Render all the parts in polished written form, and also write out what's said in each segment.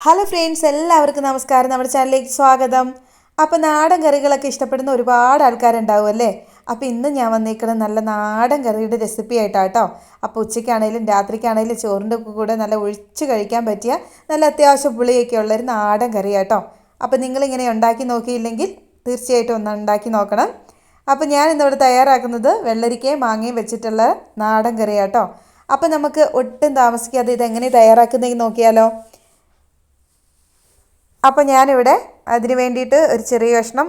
Hello friends, എല്ലാവർക്കും നമസ്കാരം. നമ്മുടെ ചാനലിലേക്ക് സ്വാഗതം. അപ്പോൾ നാടൻ കറികളൊക്കെ ഇഷ്ടപ്പെടുന്ന ഒരുപാട് ആൾക്കാരുണ്ടാവും അല്ലേ? അപ്പോൾ ഇന്ന് ഞാൻ വന്നിരിക്കുന്നത് നല്ല നാടൻ കറിയുടെ റെസിപ്പി ആയിട്ടാണ് കേട്ടോ. അപ്പോൾ ഉച്ചയ്ക്കാണെങ്കിലും രാത്രിക്കാണെങ്കിലും ചോറിൻ്റെ കൂടെ നല്ല ഒഴിച്ച് കഴിക്കാൻ പറ്റിയ നല്ല അത്യാവശ്യം പുളിയൊക്കെ ഉള്ളൊരു നാടൻ കറിയാട്ടോ. അപ്പോൾ നിങ്ങളിങ്ങനെ ഉണ്ടാക്കി നോക്കിയില്ലെങ്കിൽ തീർച്ചയായിട്ടും ഒന്ന് ഉണ്ടാക്കി നോക്കണം. അപ്പോൾ ഞാൻ ഇന്നിവിടെ തയ്യാറാക്കുന്നത് വെള്ളരിക്കയും മാങ്ങയും വെച്ചിട്ടുള്ള നാടൻ കറിയാട്ടോ. അപ്പോൾ നമുക്ക് ഒട്ടും താമസിക്കാതെ ഇതെങ്ങനെ തയ്യാറാക്കുന്നതെന്ന് നോക്കിയാലോ. അപ്പോൾ ഞാനിവിടെ അതിന് വേണ്ടിയിട്ട് ഒരു ചെറിയ കഷ്ണം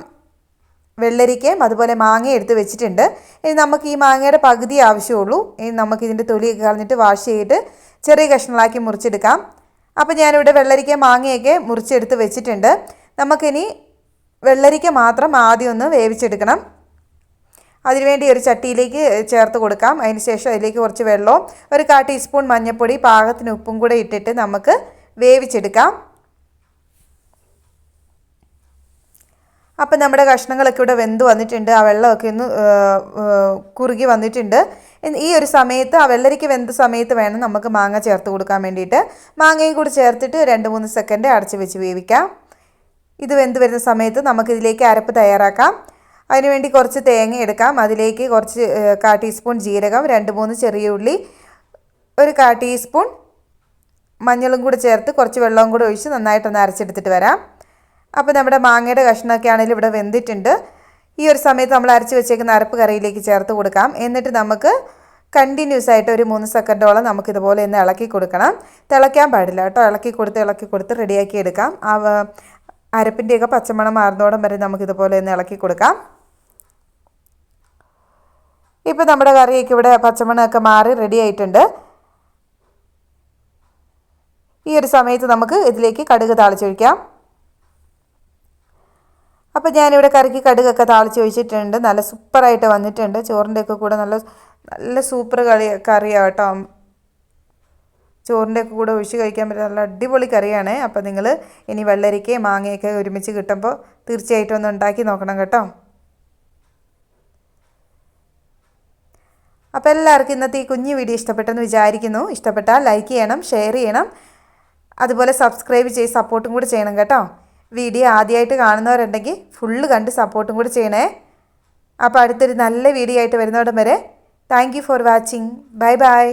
വെള്ളരിക്കയും അതുപോലെ മാങ്ങയും എടുത്ത് വെച്ചിട്ടുണ്ട്. ഇനി നമുക്ക് ഈ മാങ്ങയുടെ പകുതി ആവശ്യമുള്ളൂ. ഇനി നമുക്കിതിൻ്റെ തൊലിയൊക്കെ കളഞ്ഞിട്ട് വാഷ് ചെയ്തിട്ട് ചെറിയ കഷ്ണങ്ങളാക്കി മുറിച്ചെടുക്കാം. അപ്പോൾ ഞാനിവിടെ വെള്ളരിക്കയും മാങ്ങയൊക്കെ മുറിച്ചെടുത്ത് വെച്ചിട്ടുണ്ട്. നമുക്കിനി വെള്ളരിക്ക മാത്രം ആദ്യം ഒന്ന് വേവിച്ചെടുക്കണം. അതിനുവേണ്ടി ഒരു ചട്ടിയിലേക്ക് ചേർത്ത് കൊടുക്കാം. അതിന് ശേഷം അതിലേക്ക് കുറച്ച് വെള്ളവും ഒരു 1/4 ടീസ്പൂൺ മഞ്ഞൾപ്പൊടി പാകത്തിന് ഉപ്പും കൂടെ ഇട്ടിട്ട് നമുക്ക് വേവിച്ചെടുക്കാം. അപ്പം നമ്മുടെ കഷ്ണങ്ങളൊക്കെ ഇവിടെ വെന്ത് വന്നിട്ടുണ്ട്. ആ വെള്ളമൊക്കെ ഒന്ന് കുറുകി വന്നിട്ടുണ്ട്. ഈ ഒരു സമയത്ത് ആ വെള്ളരിക്ക വെന്ത സമയത്ത് വേണം നമുക്ക് മാങ്ങ ചേർത്ത് കൊടുക്കാൻ വേണ്ടിയിട്ട്. മാങ്ങയും കൂടി ചേർത്തിട്ട് 2-3 സെക്കൻഡ് അടച്ച് വെച്ച് വേവിക്കാം. ഇത് വെന്ത് വരുന്ന സമയത്ത് നമുക്കിതിലേക്ക് അരപ്പ് തയ്യാറാക്കാം. അതിനുവേണ്ടി കുറച്ച് തേങ്ങ എടുക്കാം. അതിലേക്ക് കുറച്ച് 1/4 ടീസ്പൂൺ ജീരകം, 2-3 ചെറിയ ഉള്ളി, ഒരു 1/4 ടീസ്പൂൺ മഞ്ഞളും കൂടി ചേർത്ത് കുറച്ച് വെള്ളവും കൂടി ഒഴിച്ച് നന്നായിട്ടൊന്ന് അരച്ചെടുത്തിട്ട് വരാം. അപ്പോൾ നമ്മുടെ മാങ്ങയുടെ കഷ്ണമൊക്കെ ആണെങ്കിലും ഇവിടെ വെന്തിട്ടുണ്ട്. ഈ ഒരു സമയത്ത് നമ്മൾ അരച്ച് വെച്ചേക്കുന്ന അരപ്പ് കറിയിലേക്ക് ചേർത്ത് കൊടുക്കാം. എന്നിട്ട് നമുക്ക് കണ്ടിന്യൂസ് ആയിട്ട് ഒരു 3 സെക്കൻഡോളം നമുക്കിതുപോലെ ഒന്ന് ഇളക്കി കൊടുക്കണം. തിളയ്ക്കാൻ പാടില്ല കേട്ടോ. ഇളക്കി കൊടുത്ത് റെഡിയാക്കി എടുക്കാം. ആ അരപ്പിൻ്റെയൊക്കെ പച്ചമണം മാറുന്നോടം വരെ നമുക്കിതുപോലെ ഒന്ന് ഇളക്കി കൊടുക്കാം. ഇപ്പോൾ നമ്മുടെ കറിയൊക്കെ ഇവിടെ പച്ചമണമൊക്കെ മാറി റെഡി ആയിട്ടുണ്ട്. ഈ ഒരു സമയത്ത് നമുക്ക് ഇതിലേക്ക് കടുക് താളിച്ചൊഴിക്കാം. അപ്പോൾ ഞാനിവിടെ കറിക്ക് കടുകൊക്കെ താളിച്ച് ഒഴിച്ചിട്ടുണ്ട്. നല്ല സൂപ്പറായിട്ട് വന്നിട്ടുണ്ട്. ചോറിൻ്റെയൊക്കെ കൂടെ നല്ല സൂപ്പർ കറിയാണ് കേട്ടോ. ചോറിൻ്റെയൊക്കെ കൂടെ ഒഴിച്ച് കഴിക്കാൻ പറ്റുന്ന നല്ല അടിപൊളി കറിയാണ്. അപ്പോൾ നിങ്ങൾ ഇനി വെള്ളരിക്കയും മാങ്ങയൊക്കെ ഒരുമിച്ച് കിട്ടുമ്പോൾ തീർച്ചയായിട്ടും ഒന്ന് ഉണ്ടാക്കി നോക്കണം കേട്ടോ. അപ്പോൾ എല്ലാവർക്കും ഇന്നത്തെ ഈ കുഞ്ഞു വീഡിയോ ഇഷ്ടപ്പെട്ടെന്ന് വിചാരിക്കുന്നു. ഇഷ്ടപ്പെട്ടാൽ ലൈക്ക് ചെയ്യണം, ഷെയർ ചെയ്യണം, അതുപോലെ സബ്സ്ക്രൈബ് ചെയ്ത് സപ്പോർട്ടും കൂടി ചെയ്യണം കേട്ടോ. വീഡിയോ ആദ്യമായിട്ട് കാണുന്നവരുണ്ടെങ്കിൽ ഫുള്ള് കണ്ട് സപ്പോർട്ടും കൂടി ചെയ്യണേ. അപ്പോൾ അടുത്തൊരു നല്ല വീഡിയോ ആയിട്ട് വരുന്നോടം വരെ thank you for watching. Bye bye.